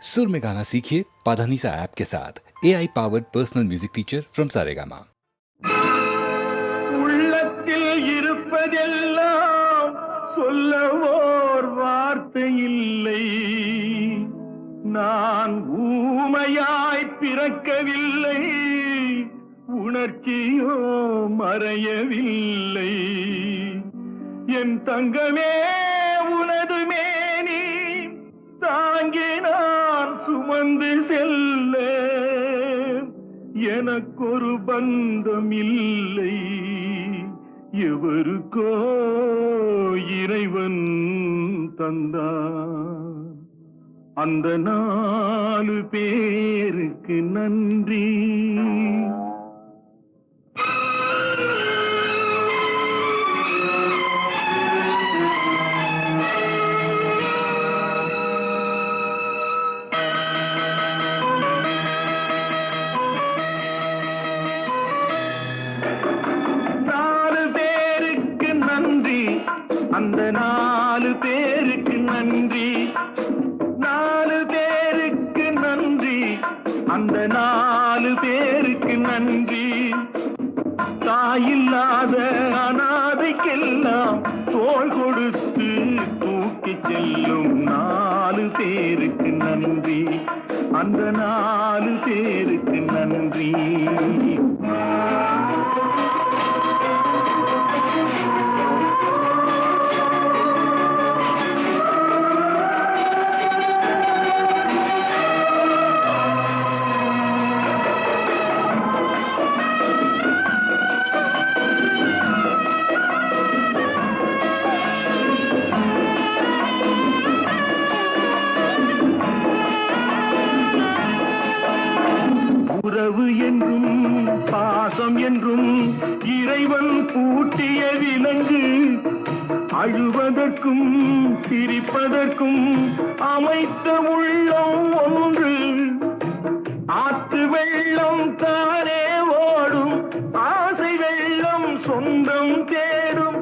सुर में गाना सीखिए पाधानीसा ऐप के साथ। AI powered personal music teacher from Saregama. உள்ளத்தில் இருப்பதெல்லாம் சொல்ல ஓர் வார்த்தை இல்லை. நான் ஊமையாய் பிறக்கவில்லை, உணர்ச்சியோ மறையவில்லை. என் தங்கமே உனது மேனி தாங்கி நான் சுமந்து செல்ல எனக்கொரு பந்தம் இல்லை. எவருக்கோ இறைவன் தந்தான். அந்த 4 பேருக்கு நன்றி. அந்த 4 பேருக்கு நன்றி. 4 பேருக்கு நன்றி. அந்த 4 பேருக்கு நன்றி. தாயில்லாத அனாதைக்கெல்லாம் தோள் கொடுத்து தூக்கி செல்லும் 4 பேருக்கு நன்றி. அந்த 4 பேருக்கு நன்றி. உறவு என்றும் பாசம் என்றும் இறைவன் பூட்டிய விலங்கு. அழுவதற்கும் சிரிப்பதற்கும் அமைத்த உள்ளம் ஒன்று. ஆற்று வெள்ளம் தானே ஓடும், ஆசை வெள்ளம் சொந்தம் தேடும்.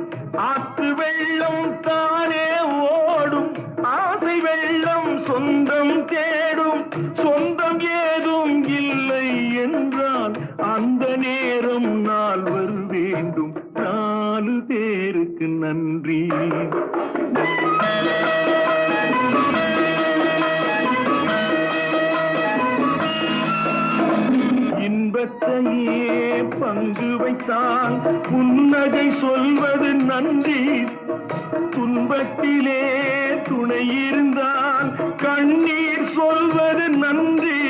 ஆற்று வெள்ளம் தானே ஓடும், ஆசை வெள்ளம் சொந்தம் தேடும். சொந்தம் ஏதும் இல்லை என்றால் அந்த நேரம் நாள் வரு வேண்டும். 4 பேருக்கு நன்றி. இன்பத்தையே பங்கு வைத்தான் புன்னகை சொல்வது நன்றி. துன்பத்திலே துணை இருந்தால் கண்ணீர் சொல்வது நன்றி.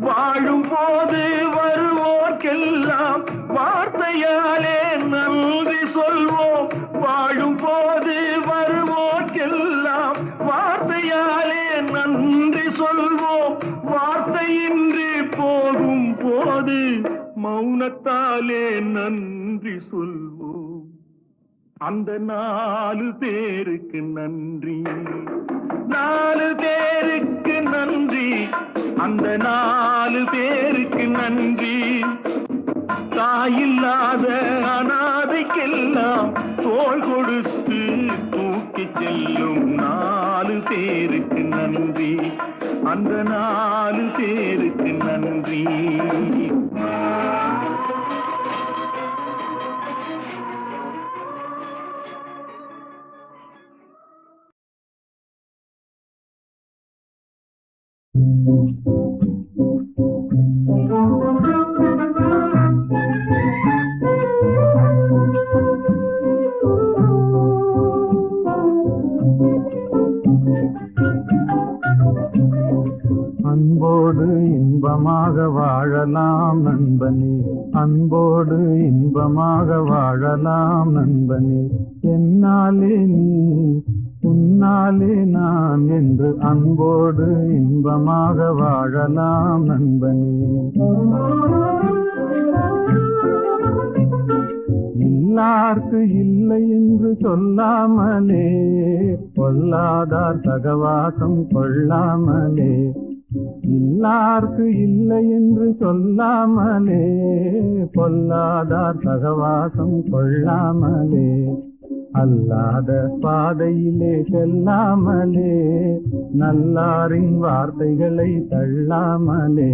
வாழும் போது வருவோர்க்கெல்லாம் வார்த்தையாலே நன்றி சொல்வோம். வாழும் போது வருவோர்க்கெல்லாம் வார்த்தையாலே நன்றி சொல்வோம். வார்த்தையின்றி போகும் போது மௌனத்தாலே நன்றி சொல்வோம். அந்த 4 பேருக்கு நன்றி. 4 பேருக்கு நன்றி. அந்த 4 பேருக்கு நன்றி. தாயில்லாத அனாதைக்கெல்லாம் தோள் கொடுத்து தூக்கி செல்லும் 4 பேருக்கு நன்றி. அந்த 4 பேருக்கு நன்றி. அன்போடு இன்பமாக வாழலாம் நண்பனே, அன்போடு இன்பமாக வாழலாம் நண்பனே. என்னாலே நீ உன்னாலே நான் என்று அன்போடு இன்பமாக வாழலாம் நண்பனே. இல்லார்க்கு இல்லை என்று சொல்லாமலே, பொல்லாதார் சகவாசம் கொள்ளாமலே. இல்லார்க்கு இல்லை என்று சொல்லாமலே, பொல்லாதார் சகவாசம் கொள்ளாமலே. அல்லாத பாதையிலே செல்லாமலே நல்லாரின் வார்த்தைகளை தள்ளாமலே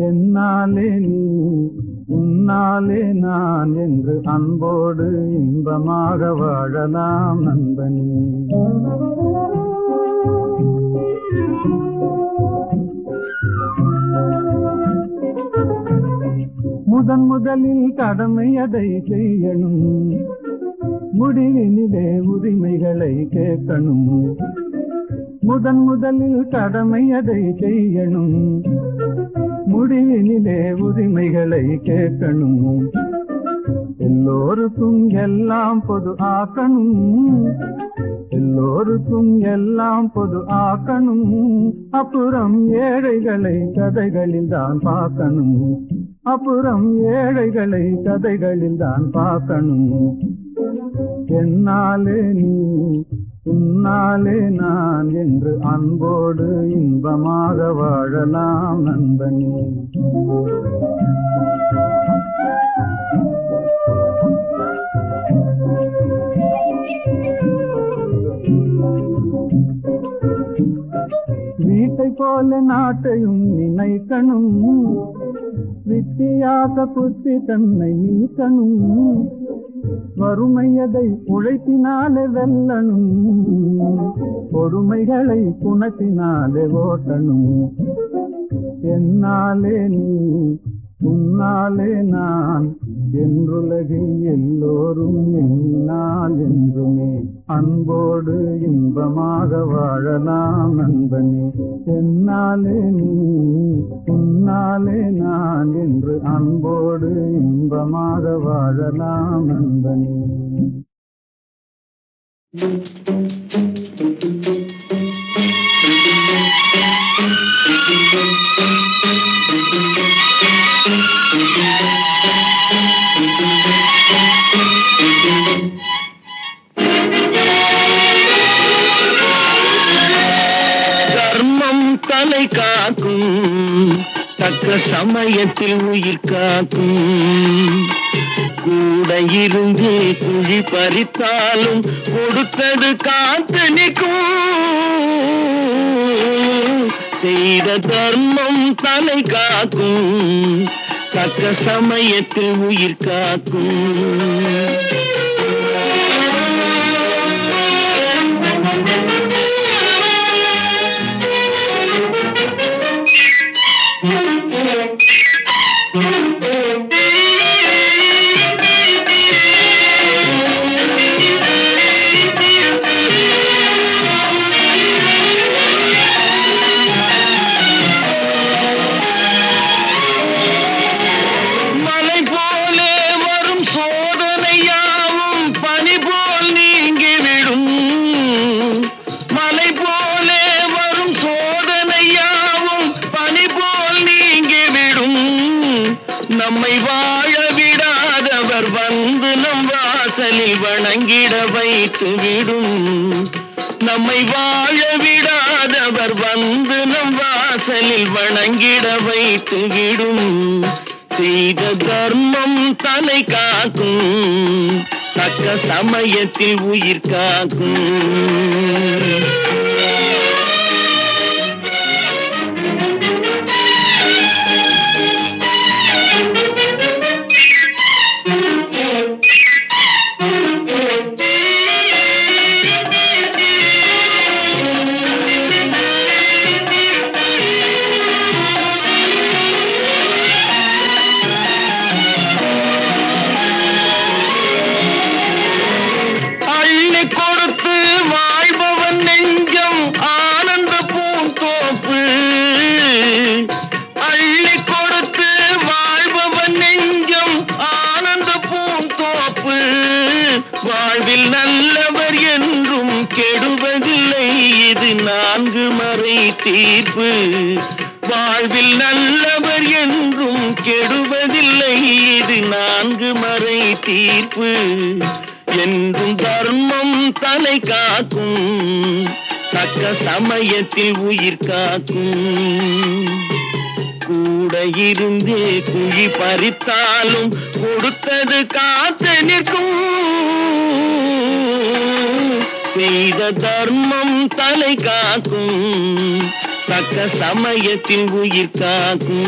என்னாலே நீ உன்னாலே நான் என்று அன்போடு இன்பமாக வாழலாம் நண்பனே. முதலில் கடமை அதை செய்யணும், முடிவினிலே உரிமைகளை கேட்கணும். முதலில் கடமை அதை செய்யணும், முடிவினிலே உரிமைகளை கேட்கணும். எல்லோருக்கும் எல்லாம் பொது ஆக்கணும், எல்லோருக்கும் எல்லாம் பொது ஆக்கணும். அப்புறம் ஏழைகளை கதைகளில் தான் பார்க்கணும், அப்புறம் ஏழைகளை கதைகளில் தான் பார்க்கணும். என்னாலே நீ உன்னாலே நான் என்று அன்போடு இன்பமாக வாழலாம் நண்பனே. வீட்டை போல நாட்டையும் நினைக்கணும், வித்தியாச புத்தி தன்னை நீக்கணும். வறுமையதை உழைப்பினாலே வெல்லணும், பொறுமைகளை குணத்தினாலே ஓட்டணும். என்னாலே நீ உன்னாலே நான் என்றுலகில் எல்லோரும் எண்ணினால் என்றுமே அன்போடு இன்பமாக வாழலாம் நண்பனே. என்னாலே நீ உன்னாலே நான் என்று அன்போடு இன்பமாக வாழலாம் நண்பனே. தர்மம் தலை காக்கும், தக்க சமயத்தில் உயிர் காக்கும். கூட இருந்து குழி பறித்தாலும் கொடுத்தது காத்து நிற்கும். செய்த தர்மம் தலை காக்கும், தக்க சமயத்தில் உயிர் காக்கும். நம்மை வாழ விடாதவர் வந்து நம் வாசலில் வணங்கிட வைத்து விடும். நம்மை வாழ விடாதவர் வந்து நம் வாசலில் வணங்கிட வைத்து விடும். செய்த தர்மம் தலை காக்கும், தக்க சமயத்தில் உயிர் காக்கும். கொடுத்து வாழ்பவன் நெஞ்சம் ஆனந்த பூந்தோப்பு, அள்ளி கொடுத்து வாழ்பவன் நெஞ்சம் ஆனந்த பூந்தோப்பு. வாழ்வில் நல்லவர் என்றும் கெடுவதில்லை, இது 4 மறை தீர்ப்பு. வாழ்வில் நல்லவர் என்றும் கெடுவதில்லை, இது 4 மறை தீர்ப்பு. என்றும் தர்மம் தலை காக்கும், தக்க சமயத்தில் உயிர் காக்கும். கூட இருந்தே குழி பறித்தாலும் கொடுத்தது காத்து நிற்கும். செய்த தர்மம் தலை காக்கும், தக்க சமயத்தில் உயிர் காக்கும்.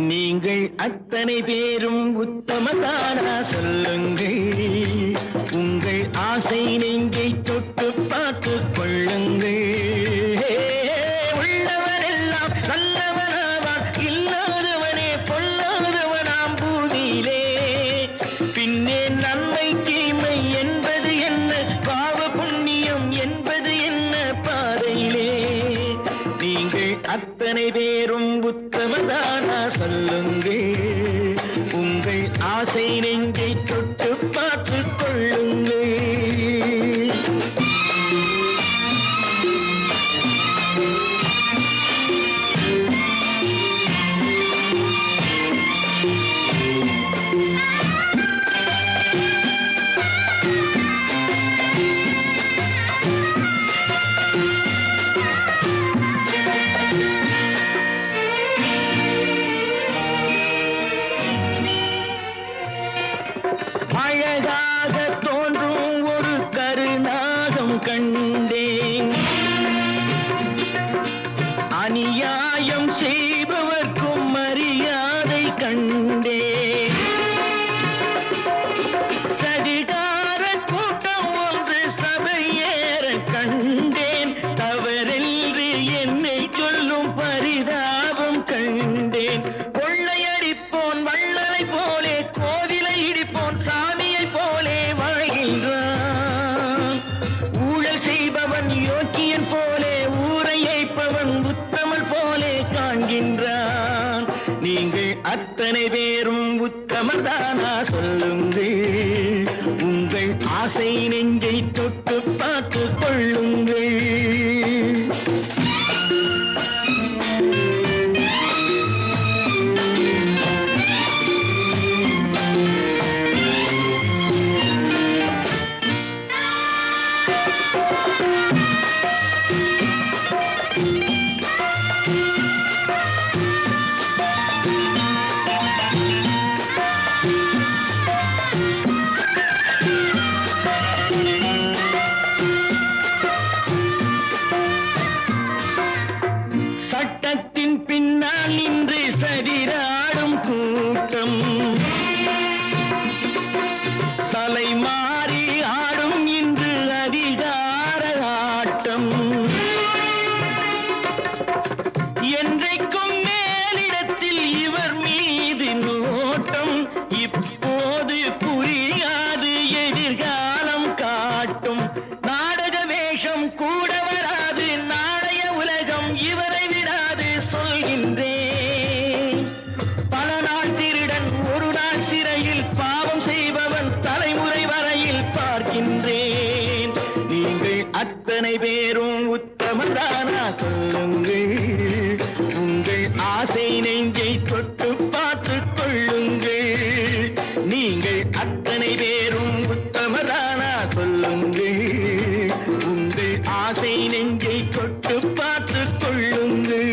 நீங்கள் அத்தனை பேரும் உத்தமதானா சொல்லுங்கள். உங்கள் ஆசை நெஞ்சை தொட்டு நல்லவனாவான் இல்லாதவனே பொல்லாதவனாம் பூதியிலே பின்னே நன்மை தீமை என்பது என்ன பாவ புண்ணியம் என்பது என்ன பாதையிலே நீங்கள் அத்தனை பேரும் உத்தமதானா சொல்லுங்கள் உங்கள் ஆசை நெஞ்சை தொட்டு பார்த்துக் கொள்ளுங்கள் அழகாக தோன்றும் ஒரு கருநாகம் கண்டேன் அநியாயம் செய்பவர்க்கும் மரியாதை கண்டேன் சதிகார கூட்டம் ஒன்று சபையேற கண்டேன் தவறென்று என்னை சொல்லும் பரிதாபம் கண்டேன் கொள்ளையடிப்போன் வள்ளலை போலே கோவிலை இடிப்போன் சாமியை போலே வாழ்கின்றான் ஊழல் செய்பவன் யோக்கியன் போலே ஊரை ஏய்ப்பவன் உத்தமல் போலே காண்கின்றான் நீங்கள் அத்தனை பேரும் உத்தமதானா சொல்லுங்கள் உங்கள் ஆசை நெஞ்சை தொட்டு பார்த்துக் கொள்ளுங்கள் சட்டத்தின் பின்னால் நின்று சதிராடும் கூட்டம் தலைமாறி ஆடும் இன்று அதிகார ஆட்டம் என்றைக்கும் மேலிடத்தில் இவர் மீது நோட்டம் இப்போது புரியாது எதிர்காலம் காட்டும் நாடக வேஷம் கூட வராது நாளைய உலகம் இவரை விடாது சொல்கின்றேன் பல நாள் திருடன் ஒரு நாள் சிறையில் பாவம் செய்பவன் தலைமுறை வரையில் பார்க்கின்றேன் நீங்கள் அத்தனை பேரும் உத்தமதானா சொல்லுங்கள் உங்கள் ஆசை நெஞ்சை தொட்டு பார்த்துக் கொள்ளுங்கள் நீங்கள் அத்தனை பேரும் உத்தமதானா சொல்லுங்கள் உங்கள் ஆசை நெஞ்சை தொட்டு பார்த்துக் கொள்ளுங்கள்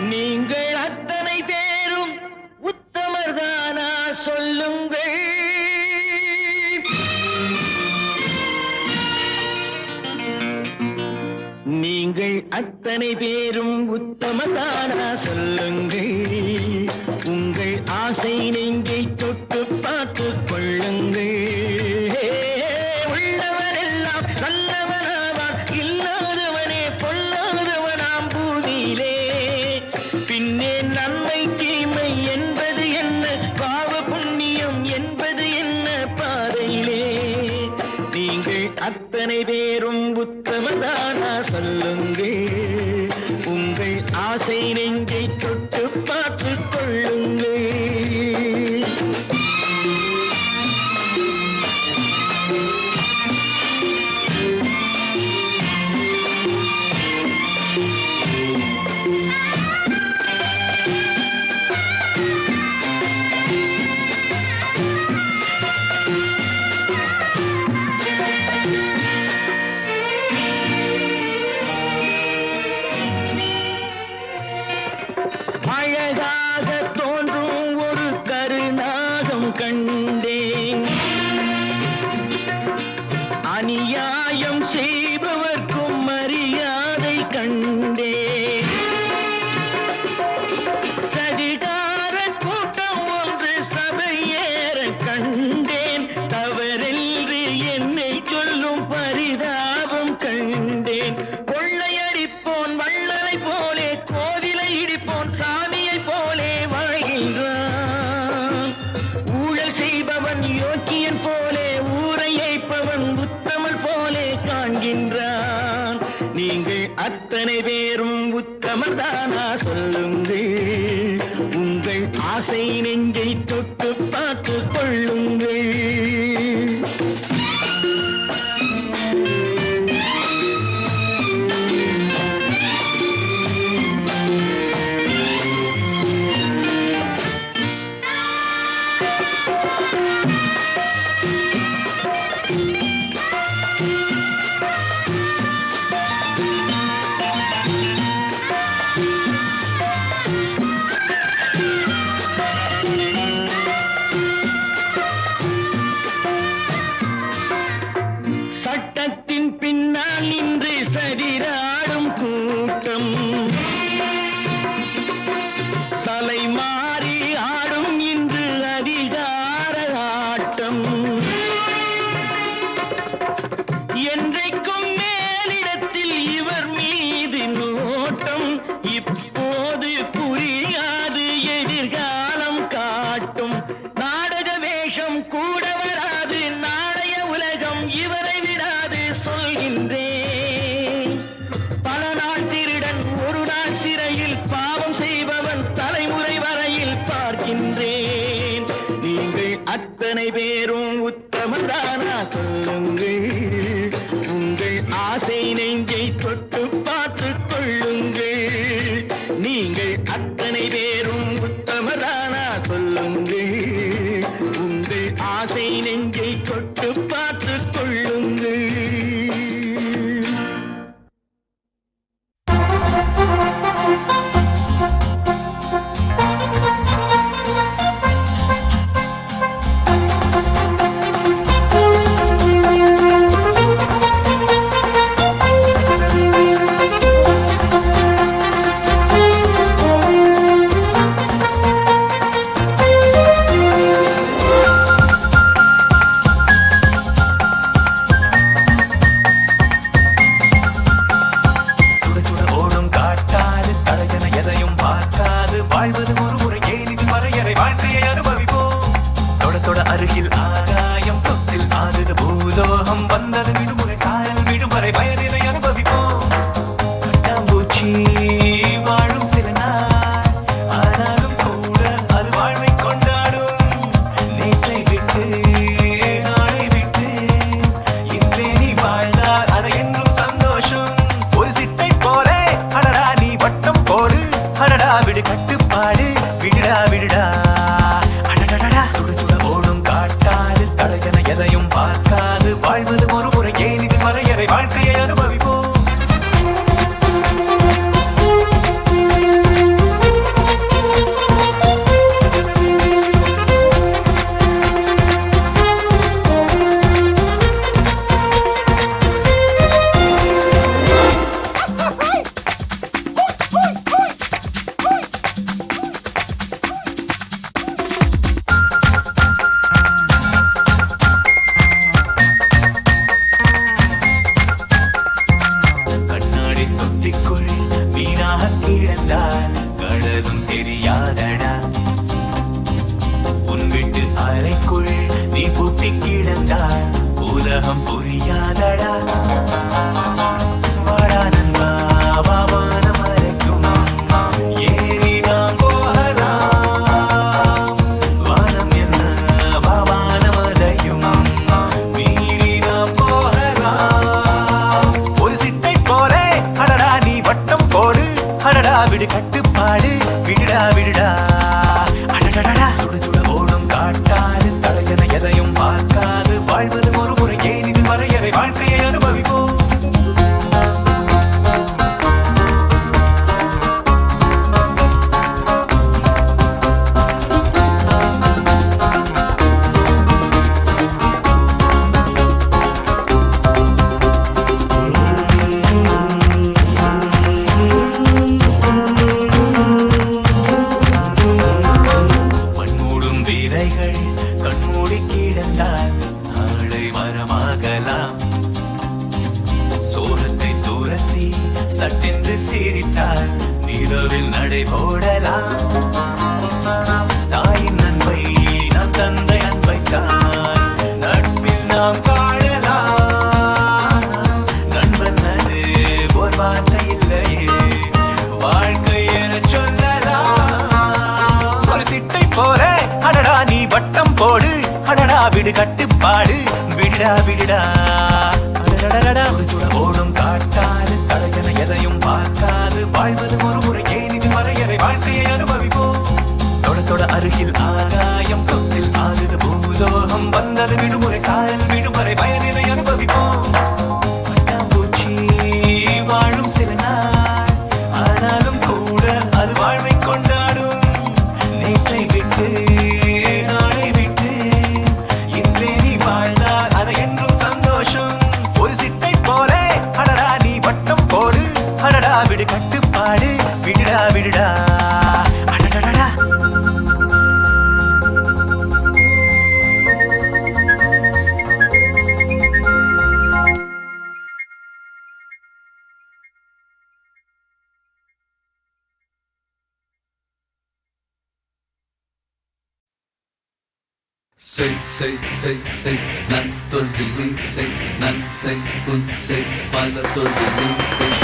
நீங்கள் அத்தனை பேரும் உத்தமர்தானா சொல்லுங்கள் நீங்கள் அத்தனை பேரும் உத்தமதானா சொல்லுங்கள் உங்கள் ஆசை நெஞ்சை தொட்டு பார்த்துக் கொள்ளுங்கள் உள்ளவரெல்லாம் நல்லவனாவான் இல்லாதவனே பொல்லாதவனாம் பூதியிலே பின்னே நன்மை தீமை என்பது என்ன பாவ புண்ணியம் என்பது என்ன பாதையிலே நீங்கள் அத்தனை பேரும் உத்தமதானா சொல்லுங்கள் உங்கள் ஆசை நெஞ்சை தொட்டு பார்த்துக் கொள்ளுங்கள் அழகாக தோன்றும் ஒரு கருநாகம் கண்டேன் அநியாயம் செய்பவர்க்கும் மரியாதை கண்டேன் சதிகார கூட்டம் ஒன்று சபையேற கண்டேன் தவறென்று என்னை சொல்லும் என்றான். நீங்கள் அத்தனை பேரும் உத்தமதானா சொல்லுங்கள், உங்கள் ஆசை நெஞ்சை தொட்டு பார்த்து கொள்ளுங்கள். சட்டத்தின் பின்னால் நின்று சதிராடும் கூட்டம், தலை மாறி ஆடும் இன்று அதிகார ஆட்டம். என்றைக்கும் மேலிடத்தில் இவர் மீது நோட்டம், இப்போது புரியாது எதிர்காலம் காட்டும். நாடக வேஷம் கூட வராது, நாளைய உலகம் இவரை விடாது சொல்கின்றேன். பல நாள் திருடன் ஒரு நாள் சிறையில், பாவம் செய்பவன் தலைமுறை வரையில் பார்க்கின்றேன். நீங்கள் அத்தனை பேரும் உத்தமதானா சொல்லுங்கள், உங்கள் ஆசை நெஞ்சை தொட்டு பார்த்து கொள்ளுங்கள். நீங்கள் அத்தனை பேரும் உத்தமதானா சொல்லுங்கள், உங்கள் ஆசை நெஞ்சை தொட்டு பார்த்து கொள்ளுங்கள். விடு கட்டுப்பாடு விடுடா விடுடா அடடடா சுடு சுட ஓடும் காட்டாது தலையன எதையும் பார்க்காது வாழ்வது ஒரு முறை ஏன் இது வரையறை வாழ்க்கையை அனுபவிப்போம். கண்மூடி கிடந்தால் நாளை மரமாகலாம். சோகத்தை தூரத்தி சட்டென்று சீரிட்டால் நிலவில் நடை போடலாம். தாயின் அன்பை நாம் தந்தை அன்பைத்தான் நட்பில் நாம் காணலாம். விடு கட்டுப்பாடு விடுடா விடுடா அடடடடடா. சுட சுட ஓடும் காட்டாறு தலையென எதையும் பார்க்காது வாழ்வது ஒரு முறை ஏனின் வரையறை வாழ்க்கையை அனுபவிப்போம். தொட தொட அருகில் ஆகாயம் தொட்டில் ஆகுது பூலோகம் வந்தது விடுமுறை சாயல் விடுமுறை பயனிலை அனுபவிப்போம். பட்டாம்பூச்சி வாழும் சில நாள் ஆனாலும் கூட அது வாழ்வை கொண்டாடும். நேற்றை விட்டு நாளை விட்டு இன்றே நீ வாழ்ந்தால் அது என்றும் சந்தோஷம். ஒரு சித்தை போலே அடடா நீ வட்டம் போடு அடடா விடு கட்டுப்பாடு விடுடா விடுடா அடடடடா. செய் நன் தொழிலை செய் நன் செய் புன் செய் பல தொழிலை செய்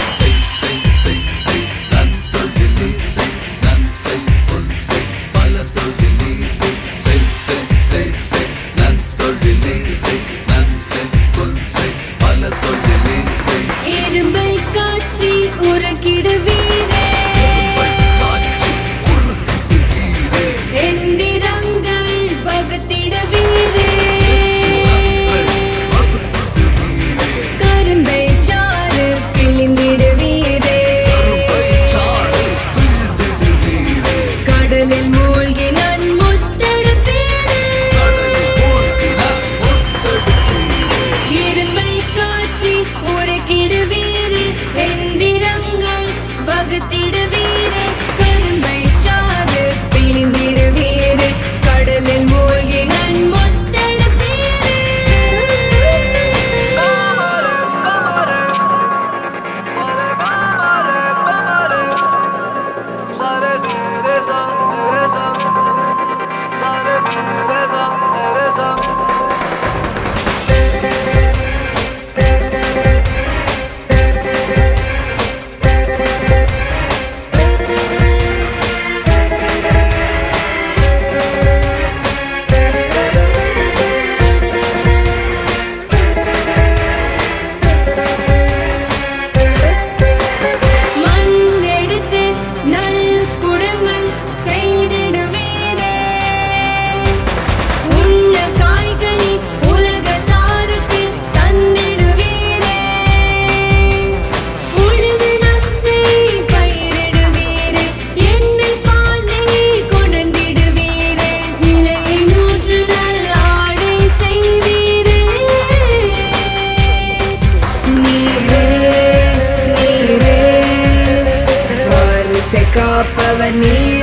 நன் தொழிலை செய் நன் செய் புன் செய் பல தொழிலை செய் நன் தொழிலை செய் நன் செய் புன் செய் பல தொழிலை செய். இரும்பை காட்சி உறக்கிடுவீரே எந்திரங்கள் வகுத்திடுவீரே கரும்பை சாறு பிழிந்திடுவீரே கடலில் மூழ்கி நான் முத்தெடுப்பீரே இரும்பை காட்சி உறக்கிடுவீரே எந்திரங்கள் வகுத்திடுவீரே கரும்பை சாறு பிழிந்திடுவீரே கடலில் மூழ்கி நான் முத்தெடுப்பீரே. மண் எடுத்து நல் குடங்கள் செய்திடுவீரே உள்ள காய்கனி உலகத்தாருக்கு தந்திடுவீரே உழுது நன்சை பயிரிடுவீரே எண்ணெய் பாலை கொணர்ந்திடுவீரே நிலையை நூற்று நல் ஆடை செய்வீரே நீரே நீரே வாரிசை காப்பவர் நீரே